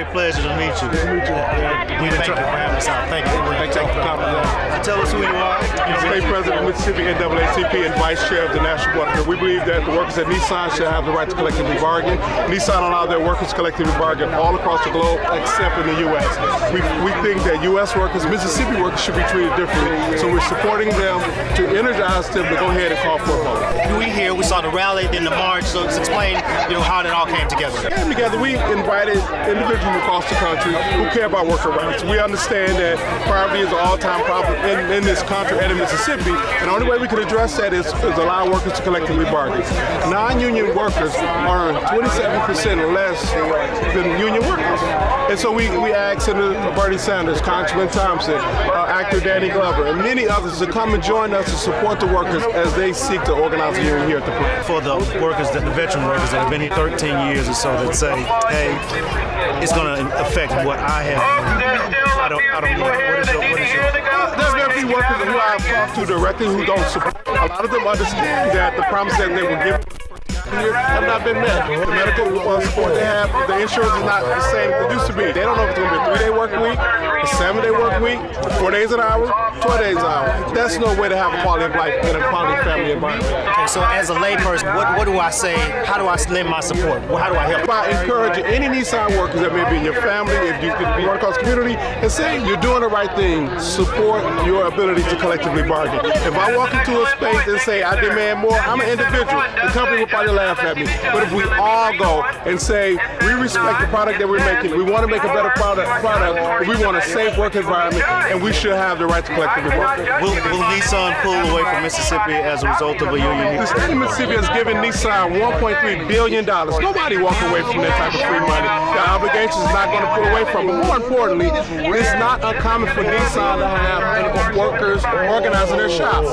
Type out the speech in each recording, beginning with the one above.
great pleasure to meet you. We thank you for having us out. Thank you. Thank you for coming. Tell us who you are. State President of Mississippi NAACP and Vice Chair of the National Board. We believe that the workers at Nissan should have the right to collectively bargain. Nissan allows their workers to collectively bargain all across the globe except in the U.S. We think that U.S. workers, Mississippi workers should be treated differently. So we're supporting them to energize them to go ahead and call for a vote. We saw the rally, then the march. So just explain, how that all came together. We invited individuals across the country who care about worker rights. We understand that poverty is an all-time problem in this country and in Mississippi, and the only way we can address that is allow workers to collectively bargain. Non-union workers earn 27% less than union workers. And so we asked Senator Bernie Sanders, Congressman Thompson, actor Danny Glover, and many others to come and join us to support the workers as they seek to organize a union here at the plant. For the workers, the veteran workers that have been here 13 years or so that say, hey, it's going to affect what I have. I don't know. What is your There's very few workers who I've talked to directly who don't support. A lot of them understand that the promises that they were given have not been met. The medical support they have, the insurance is not the same as it used to be. They don't know if it's going to be a 3-day work week, a 7-day work week, 4 days an hour, 12 days an hour. That's no way to have a quality of life in a quality family environment. Okay, so as a layperson, what do I say? How do I lend my support? How do I help? By encouraging any Nissan workers that may be in your family, if you could be one across the community, and say you're doing the right thing, support your ability to collectively bargain. If I walk into a space and say I demand more, I'm an individual. The company will probably laugh at me. But if we all go and say we respect the product that we're making, we want to make a better product, we want a safe work environment, and we should have the right to collectively bargain. Will Nissan pull away from Mississippi as a result of a union? The state of Mississippi has given Nissan $1.3 billion. Nobody walk away from that type of free money. The obligation is not going to pull away from it. But more importantly, it's not uncommon for Nissan to have workers organizing their shops.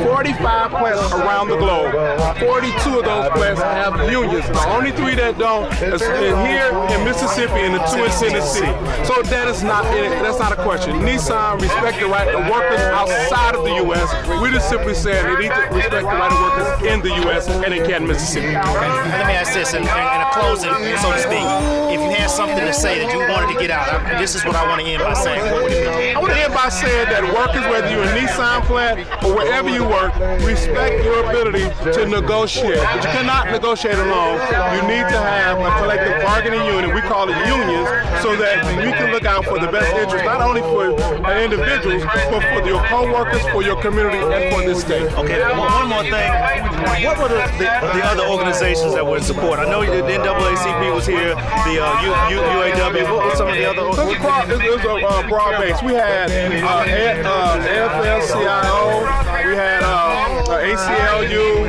45 plants around the globe. 42 of those plants have unions. The only 3 that don't is here in Mississippi and the 2 in Tennessee. So that's not a question. Nissan respect the right of workers outside of the U.S. We just simply saying they need to respect the right of workers in the U.S. and in Canton, Mississippi. Okay. Let me ask this in a closing, so to speak. If you had something to say that you wanted to get out, this is what I want to end by saying. What would it be? I want to end by saying that workers, whether you're a Nissan plant or wherever you work, respect your ability to negotiate. But you cannot negotiate alone. You need to have a collective bargaining unit, we call it unions, so that we can look out for the best interest, not only for individuals, but for your co-workers, for your community, and for this state. Okay, one more thing. What were the other organizations that were in support? I know the NAACP was here, the UAW. What were some of the other organizations? It was a broad base. We had AFL-CIO, we had ACLU,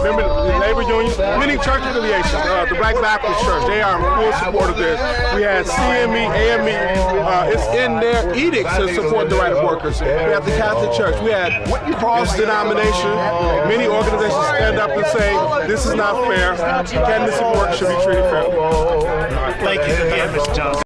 member the labor union, many church affiliations, the Black Baptist Church, they are in full support of this. We had CME, AME, it's in their edicts to support the right of workers. We had the Catholic Church, we had cross-denomination, many organizations stand up and say, this is not fair, Canton Mississippi workers should be treated fairly. Thank you again, Mr. Johnson.